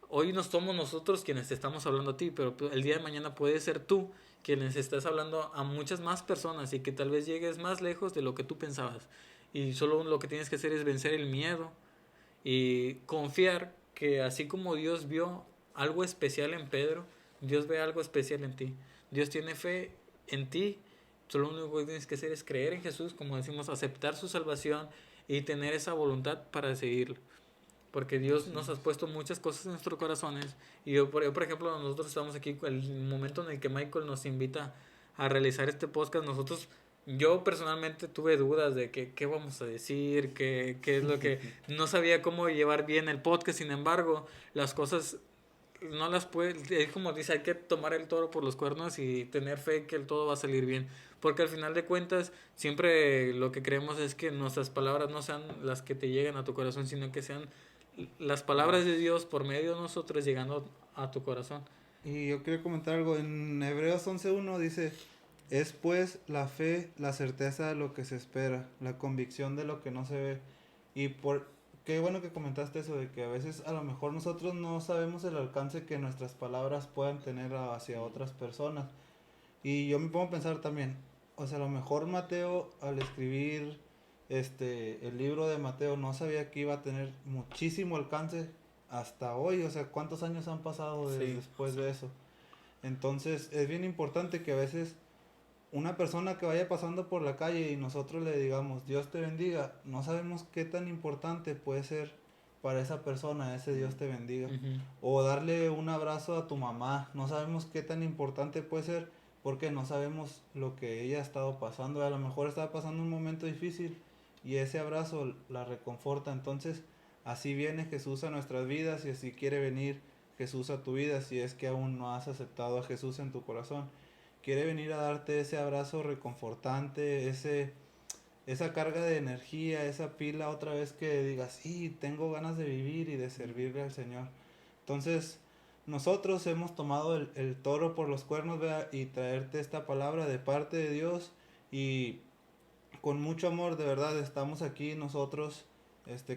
S2: hoy no somos nosotros quienes te estamos hablando a ti, pero el día de mañana puede ser tú quienes estás hablando a muchas más personas, y que tal vez llegues más lejos de lo que tú pensabas. Y solo lo que tienes que hacer es vencer el miedo y confiar que, así como Dios vio algo especial en Pedro, Dios ve algo especial en ti. Dios tiene fe en ti. Solo lo único que tienes que hacer es creer en Jesús, como decimos, aceptar su salvación y tener esa voluntad para seguirlo. porque Dios nos ha puesto muchas cosas en nuestros corazones. Y yo, por ejemplo, nosotros estamos aquí, el momento en el que Michael nos invita a realizar este podcast, yo personalmente tuve dudas de qué vamos a decir, qué es lo que... No sabía cómo llevar bien el podcast, sin embargo, las cosas no las puede, es como dice, hay que tomar el toro por los cuernos y tener fe que el todo va a salir bien, porque al final de cuentas siempre lo que creemos es que nuestras palabras no sean las que te lleguen a tu corazón, sino que sean las palabras de Dios por medio de nosotros llegando a tu corazón.
S3: Y yo quería comentar algo, en Hebreos 11:1 dice, es pues la fe, la certeza de lo que se espera, la convicción de lo que no se ve. Y qué bueno que comentaste eso, de que a veces a lo mejor nosotros no sabemos el alcance que nuestras palabras puedan tener hacia otras personas. Y yo me pongo a pensar también, o sea, a lo mejor Mateo al escribir el libro de Mateo no sabía que iba a tener muchísimo alcance hasta hoy, o sea, ¿cuántos años han pasado después de eso? Entonces, es bien importante que a veces una persona que vaya pasando por la calle y nosotros le digamos, Dios te bendiga, no sabemos qué tan importante puede ser para esa persona, ese Dios te bendiga.
S2: Uh-huh.
S3: O darle un abrazo a tu mamá, no sabemos qué tan importante puede ser porque no sabemos lo que ella ha estado pasando. A lo mejor estaba pasando un momento difícil y ese abrazo la reconforta. Entonces, así viene Jesús a nuestras vidas y así quiere venir Jesús a tu vida si es que aún no has aceptado a Jesús en tu corazón. Quiere venir a darte ese abrazo reconfortante, esa carga de energía, esa pila otra vez que digas, sí, tengo ganas de vivir y de servirle al Señor. Entonces, nosotros hemos tomado el toro por los cuernos, ¿verdad? Y traerte esta palabra de parte de Dios y con mucho amor, de verdad, estamos aquí nosotros,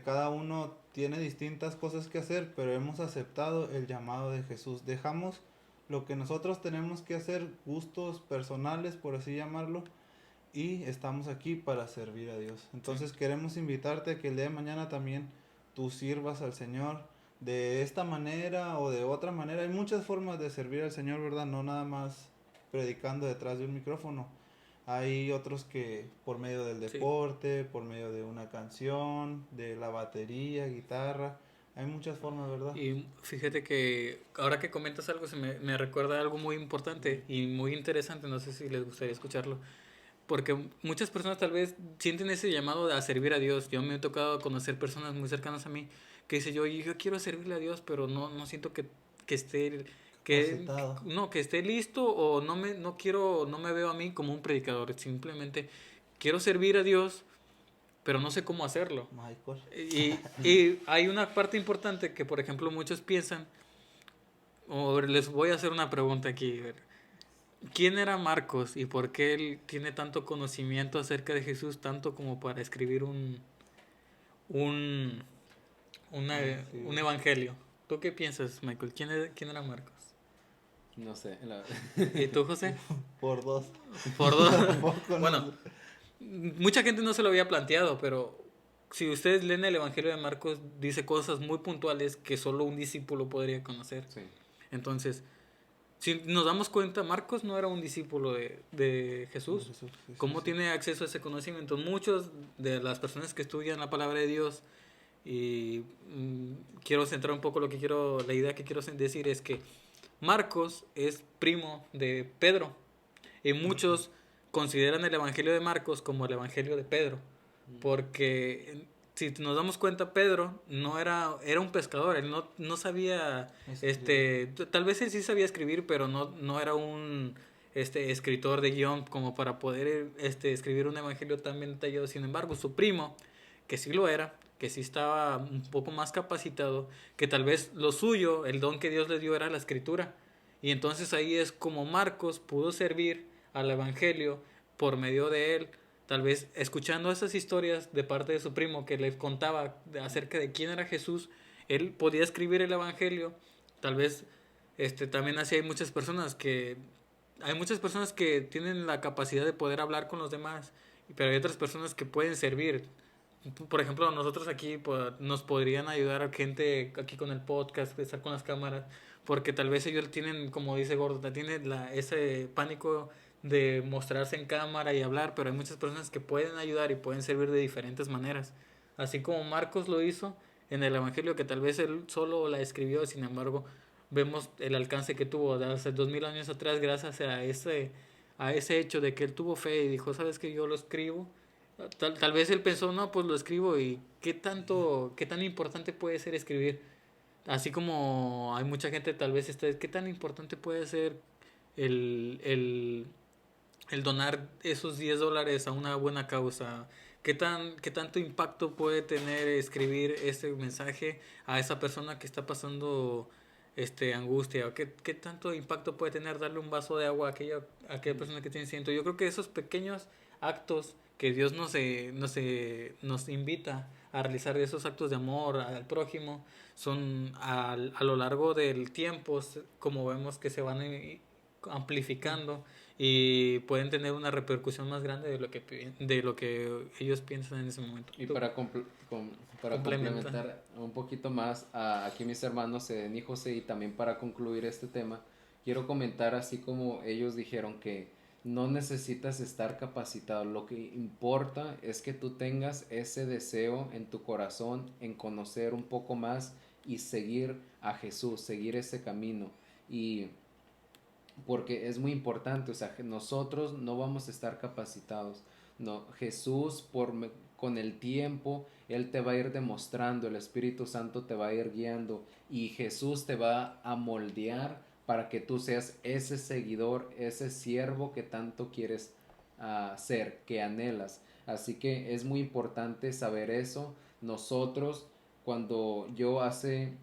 S3: cada uno tiene distintas cosas que hacer, pero hemos aceptado el llamado de Jesús. Dejamos lo que nosotros tenemos que hacer, gustos personales, por así llamarlo, y estamos aquí para servir a Dios. Entonces queremos invitarte a que el día de mañana también tú sirvas al Señor de esta manera o de otra manera. Hay muchas formas de servir al Señor, ¿verdad? No nada más predicando detrás de un micrófono. Hay otros que por medio del deporte, por medio de una canción, de la batería, guitarra. Hay muchas formas, ¿verdad?
S2: Y fíjate que ahora que comentas algo, me recuerda algo muy importante y muy interesante, no sé si les gustaría escucharlo, porque muchas personas tal vez sienten ese llamado a servir a Dios. Yo me he tocado conocer personas muy cercanas a mí que dicen, yo quiero servirle a Dios, pero no siento que esté... que esté listo o no me veo a mí como un predicador, simplemente quiero servir a Dios, pero no sé cómo hacerlo.
S3: Michael.
S2: Y hay una parte importante que, por ejemplo, muchos piensan, o les voy a hacer una pregunta aquí. ¿Quién era Marcos y por qué él tiene tanto conocimiento acerca de Jesús, tanto como para escribir un evangelio? ¿Tú qué piensas, Michael? ¿Quién era Marcos?
S1: No sé.
S2: ¿Y tú, José?
S3: Por dos.
S2: Bueno, mucha gente no se lo había planteado, pero si ustedes leen el Evangelio de Marcos, dice cosas muy puntuales que solo un discípulo podría conocer.
S1: Sí.
S2: Entonces, si nos damos cuenta, Marcos no era un discípulo de Jesús. ¿Cómo tiene acceso a ese conocimiento? Muchos de las personas que estudian la palabra de Dios, y quiero centrar un poco la idea que quiero decir es que Marcos es primo de Pedro y muchos consideran el Evangelio de Marcos como el Evangelio de Pedro, porque si nos damos cuenta, Pedro no era un pescador, él no sabía, tal vez él sí sabía escribir, pero no era un escritor de guión como para poder escribir un evangelio tan bien detallado. Sin embargo, su primo, que sí lo era, que sí estaba un poco más capacitado, que tal vez lo suyo, el don que Dios le dio era la escritura. Y entonces ahí es como Marcos pudo servir al evangelio por medio de él, tal vez escuchando esas historias de parte de su primo que le contaba acerca de quién era Jesús, él podía escribir el evangelio. Tal vez también así hay muchas personas que tienen la capacidad de poder hablar con los demás, pero hay otras personas que pueden servir. Por ejemplo, nosotros aquí nos podrían ayudar a gente aquí con el podcast, estar con las cámaras, porque tal vez ellos tienen, como dice Gordo, tienen ese pánico de mostrarse en cámara y hablar, pero hay muchas personas que pueden ayudar y pueden servir de diferentes maneras. Así como Marcos lo hizo, en el Evangelio que tal vez él solo la escribió, sin embargo, vemos el alcance que tuvo de hace 2000 años atrás gracias a ese hecho de que él tuvo fe y dijo, ¿sabes que yo lo escribo? Tal vez él pensó, no, pues lo escribo y qué tan importante puede ser escribir. Así como hay mucha gente tal vez qué tan importante puede ser el, el, el donar esos $10 a una buena causa. Qué tanto impacto puede tener escribir ese mensaje a esa persona que está pasando angustia? ¿Qué tanto impacto puede tener darle un vaso de agua a aquella persona que tiene siento? Yo creo que esos pequeños actos que Dios nos invita a realizar, esos actos de amor al prójimo, son a lo largo del tiempo, como vemos que se van amplificando y pueden tener una repercusión más grande de lo que ellos piensan en ese momento.
S1: Y
S2: Tú
S1: para
S2: complementa.
S1: complementar un poquito más a aquí mis hermanos Eden y José, y también para concluir este tema, quiero comentar así como ellos dijeron que no necesitas estar capacitado, lo que importa es que tú tengas ese deseo en tu corazón en conocer un poco más y seguir a Jesús, seguir ese camino. Y porque es muy importante, o sea, nosotros no vamos a estar capacitados. No, Jesús con el tiempo él te va a ir demostrando, el Espíritu Santo te va a ir guiando y Jesús te va a moldear para que tú seas ese seguidor, ese siervo que tanto quieres ser, que anhelas. Así que es muy importante saber eso. Nosotros, cuando yo hace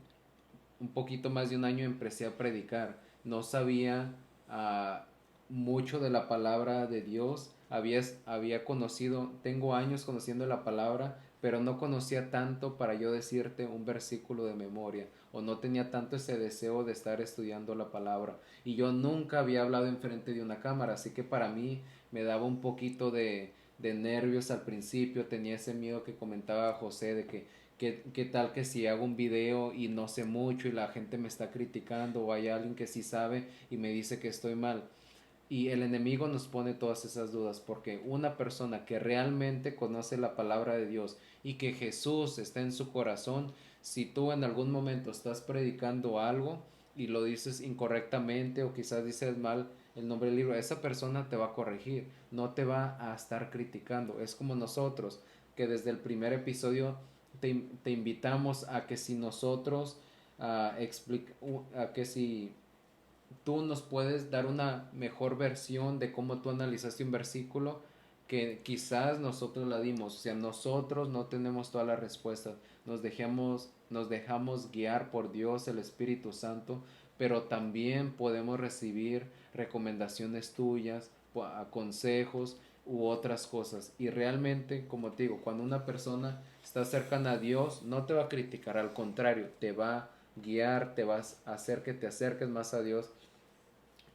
S1: un poquito más de un año empecé a predicar. No sabía ah, mucho de la palabra de Dios. Había conocido, tengo años conociendo la palabra, pero no conocía tanto para yo decirte un versículo de memoria, o no tenía tanto ese deseo de estar estudiando la palabra. Y yo nunca había hablado enfrente de una cámara, así que para mí me daba un poquito de nervios al principio, tenía ese miedo que comentaba José de que qué tal que si hago un video y no sé mucho y la gente me está criticando, o hay alguien que sí sabe y me dice que estoy mal. Y el enemigo nos pone todas esas dudas porque una persona que realmente conoce la palabra de Dios y que Jesús está en su corazón, si tú en algún momento estás predicando algo y lo dices incorrectamente o quizás dices mal el nombre del libro, esa persona te va a corregir, no te va a estar criticando. Es como nosotros, que desde el primer episodio te invitamos a que si nosotros a que si tú nos puedes dar una mejor versión de cómo tú analizaste un versículo que quizás nosotros la dimos, o sea, nosotros no tenemos todas las respuestas, nos dejamos guiar por Dios, el Espíritu Santo, pero también podemos recibir recomendaciones tuyas, consejos u otras cosas. Y realmente, como te digo, cuando una persona está cercana a Dios, no te va a criticar, al contrario, te va a guiar, te va a hacer que te acerques más a Dios.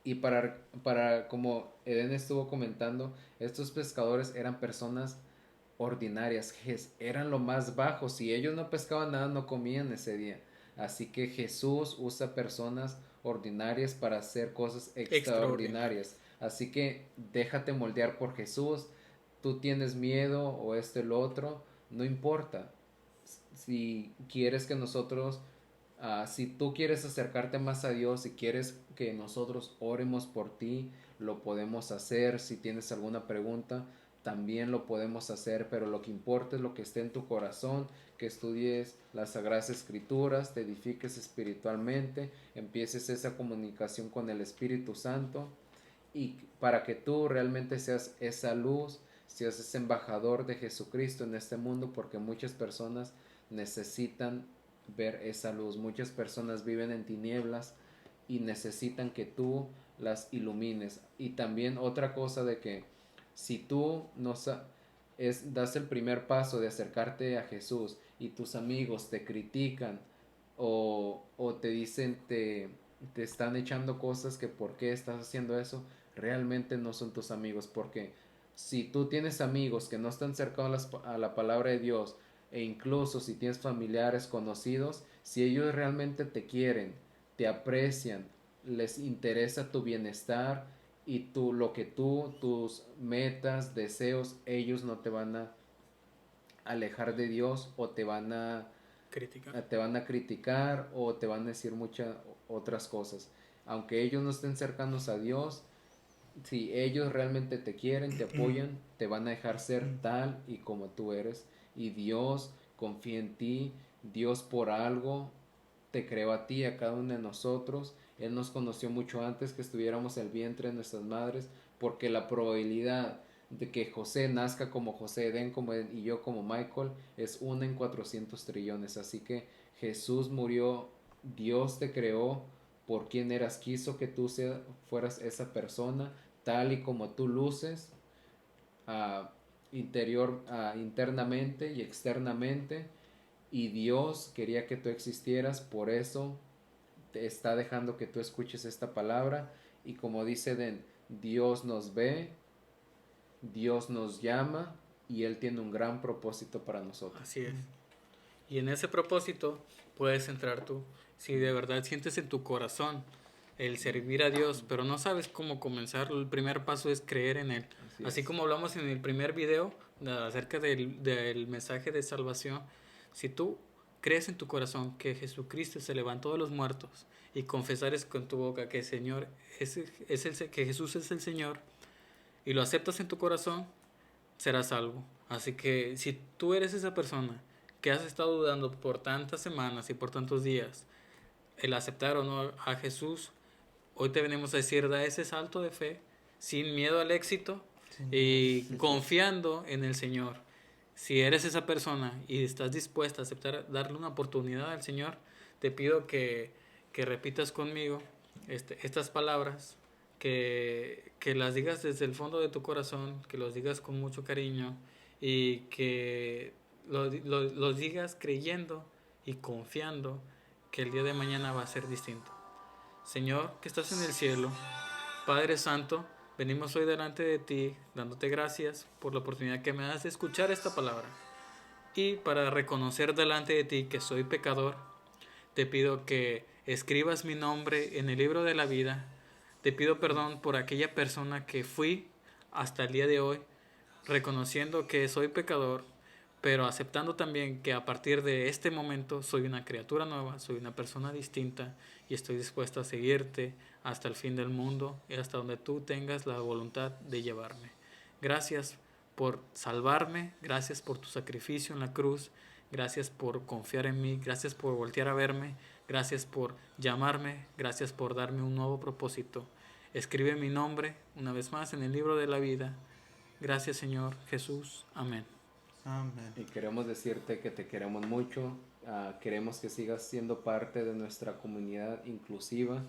S1: Y como Eden estuvo comentando, estos pescadores eran personas ordinarias, eran lo más bajo. Si ellos no pescaban nada, no comían ese día. Así que Jesús usa personas ordinarias para hacer cosas
S2: Extraordinario.
S1: extraordinarias. Así que déjate moldear por Jesús. Tú tienes miedo o lo otro, no importa. Si quieres que nosotros si tú quieres acercarte más a Dios, si quieres que nosotros oremos por ti, lo podemos hacer. Si tienes alguna pregunta, también lo podemos hacer, pero lo que importa es lo que esté en tu corazón, que estudies las Sagradas Escrituras, te edifiques espiritualmente, empieces esa comunicación con el Espíritu Santo y para que tú realmente seas esa luz, seas ese embajador de Jesucristo en este mundo, porque muchas personas necesitan ver esa luz. Muchas personas viven en tinieblas y necesitan que tú las ilumines. Y también otra cosa de que si tú das el primer paso de acercarte a Jesús y tus amigos te critican o te dicen, te están echando cosas que por qué estás haciendo eso, realmente no son tus amigos, porque si tú tienes amigos que no están cercanos a la palabra de Dios, e incluso si tienes familiares conocidos, si ellos realmente te quieren, te aprecian, les interesa tu bienestar y tus metas, deseos, ellos no te van a alejar de Dios o te van
S2: Crítica.
S1: te van a criticar o te van a decir muchas otras cosas. Aunque ellos no estén cercanos a Dios, si ellos realmente te quieren, te apoyan, te van a dejar ser tal y como tú eres. Y Dios confía en ti, Dios por algo te creó a ti, a cada uno de nosotros. Él nos conoció mucho antes que estuviéramos en el vientre de nuestras madres, porque la probabilidad de que José nazca como José, Edén como Edén y yo como Michael es 1 en 400 trillones. Así que Jesús murió, Dios te creó por quien eras, quiso que tú fueras esa persona tal y como tú luces, internamente y externamente, y Dios quería que tú existieras, por eso te está dejando que tú escuches esta palabra. Y como dice Den, Dios nos ve, Dios nos llama y Él tiene un gran propósito para nosotros.
S2: Así es. Y en ese propósito puedes entrar tú. Si de verdad sientes en tu corazón el servir a Dios, pero no sabes cómo comenzar, el primer paso es creer en Él. Así como hablamos en el primer video acerca del mensaje de salvación, si tú crees en tu corazón que Jesucristo se levantó de los muertos y confesares con tu boca que que Jesús es el Señor y lo aceptas en tu corazón, serás salvo. Así que si tú eres esa persona que has estado dudando por tantas semanas y por tantos días el aceptar o no a Jesús, hoy te venimos a decir, da ese salto de fe sin miedo al éxito y confiando en el Señor. Si eres esa persona y estás dispuesta a aceptar, darle una oportunidad al Señor, te pido que repitas conmigo estas palabras, que las digas desde el fondo de tu corazón, que los digas con mucho cariño y que los digas creyendo y confiando que el día de mañana va a ser distinto. Señor, que estás en el cielo, Padre Santo, venimos hoy delante de ti dándote gracias por la oportunidad que me das de escuchar esta palabra. Y para reconocer delante de ti que soy pecador, te pido que escribas mi nombre en el libro de la vida. Te pido perdón por aquella persona que fui hasta el día de hoy, reconociendo que soy pecador, pero aceptando también que a partir de este momento soy una criatura nueva, soy una persona distinta y estoy dispuesta a seguirte hasta el fin del mundo y hasta donde tú tengas la voluntad de llevarme. Gracias por salvarme, gracias por tu sacrificio en la cruz, gracias por confiar en mí, gracias por voltear a verme, gracias por llamarme, gracias por darme un nuevo propósito. Escribe mi nombre una vez más en el libro de la vida. Gracias, Señor Jesús. Amén.
S3: Amén.
S1: Y queremos decirte que te queremos mucho, queremos que sigas siendo parte de nuestra comunidad inclusiva,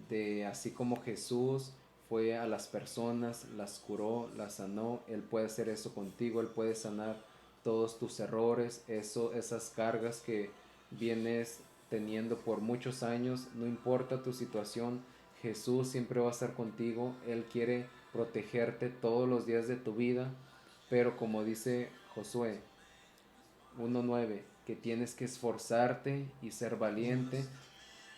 S1: de así como Jesús fue a las personas, las curó, las sanó, Él puede hacer eso contigo, Él puede sanar todos tus errores, esas cargas que vienes teniendo por muchos años, no importa tu situación, Jesús siempre va a estar contigo, Él quiere protegerte todos los días de tu vida, pero como dice Josué 1:9, que tienes que esforzarte y ser valiente,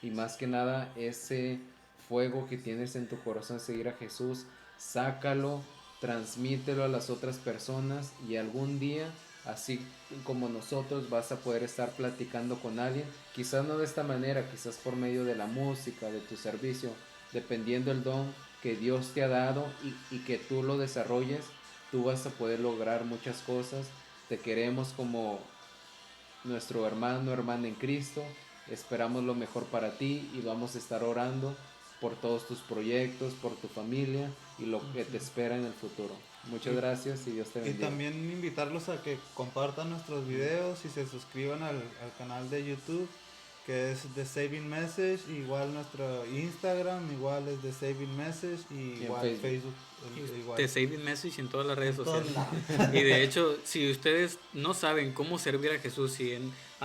S1: y más que nada ese fuego que tienes en tu corazón, seguir a Jesús, sácalo, transmítelo a las otras personas y algún día, así como nosotros, vas a poder estar platicando con alguien, quizás no de esta manera, quizás por medio de la música, de tu servicio, dependiendo el don que Dios te ha dado y que tú lo desarrolles, tú vas a poder lograr muchas cosas. Te queremos como nuestro hermano, hermana en Cristo. Esperamos lo mejor para ti y vamos a estar orando por todos tus proyectos, por tu familia y lo que te espera en el futuro. Muchas gracias y Dios te bendiga.
S3: Y también invitarlos a que compartan nuestros videos y se suscriban al canal de YouTube, que es The Saving Message. Igual nuestro Instagram, igual es The Saving Message, y igual Facebook. Igual.
S2: The Saving Message en todas las redes sociales. Y de hecho, si ustedes no saben cómo servir a Jesús, y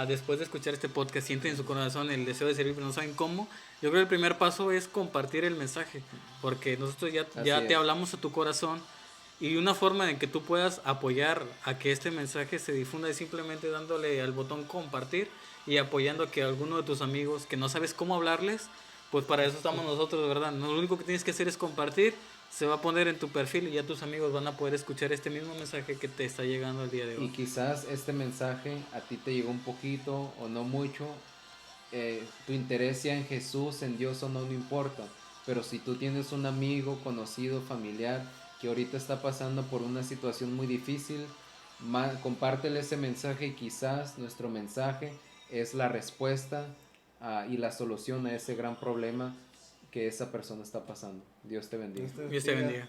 S2: después de escuchar este podcast sienten en su corazón el deseo de servir, pero no saben cómo, yo creo que el primer paso es compartir el mensaje, porque nosotros ya te hablamos a tu corazón. Y una forma en que tú puedas apoyar a que este mensaje se difunda es simplemente dándole al botón compartir y apoyando a que alguno de tus amigos que no sabes cómo hablarles pues para eso estamos nosotros, ¿verdad? Lo único que tienes que hacer es compartir, se va a poner en tu perfil y ya tus amigos van a poder escuchar este mismo mensaje que te está llegando el día de
S1: Y
S2: hoy.
S1: quizás este mensaje a ti te llegó un poquito o no mucho. Tu interés ya en Jesús, en Dios o no, no importa. Pero si tú tienes un amigo, conocido, familiar que ahorita está pasando por una situación muy difícil, compártele ese mensaje y quizás nuestro mensaje es la respuesta y la solución a ese gran problema que esa persona está pasando. Dios te bendiga.
S2: Dios te bendiga.